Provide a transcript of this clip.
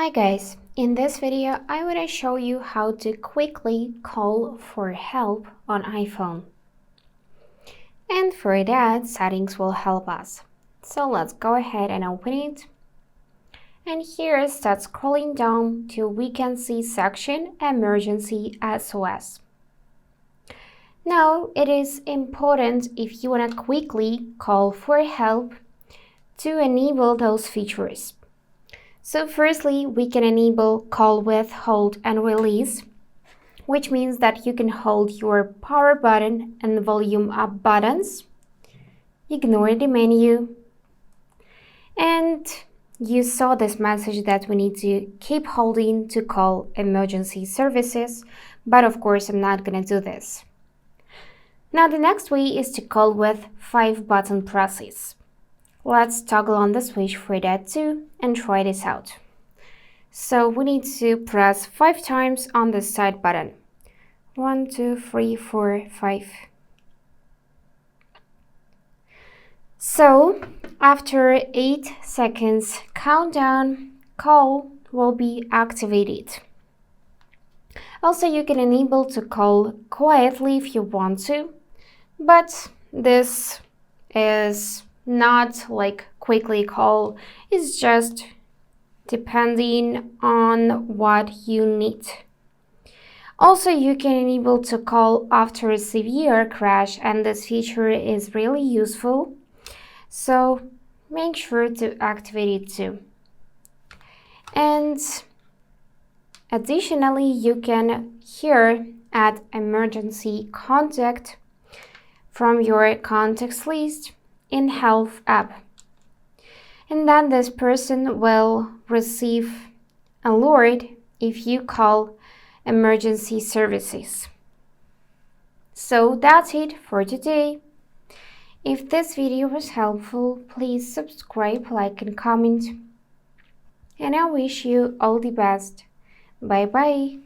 Hi guys, in this video I want to show you how to quickly call for help on iPhone. And for that, settings will help us. So let's go ahead and open it. And here start scrolling down till we can see section Emergency SOS. Now it is important if you want to quickly call for help to enable those features. So firstly, we can enable call with hold and release, which means that you can hold your power button and volume up buttons, ignore the menu, and you saw this message that we need to keep holding to call emergency services, but of course I'm not gonna do this. Now the next way is to call with 5 button presses. Let's toggle on the switch for that too and try this out. So we need to press 5 times on the side button. 1, 2, 3, 4, 5. So after 8 seconds countdown, call will be activated. Also, you can enable to call quietly if you want to, but this is not like quickly call, it's just depending on what you need. Also, you can enable to call after a severe crash, and this feature is really useful, so make sure to activate it too. And additionally, you can here add emergency contact from your contacts list in Health app, and then this person will receive alert if you call emergency services. So that's it for today. If this video was helpful, please subscribe, like and comment, and I wish you all the best. Bye bye.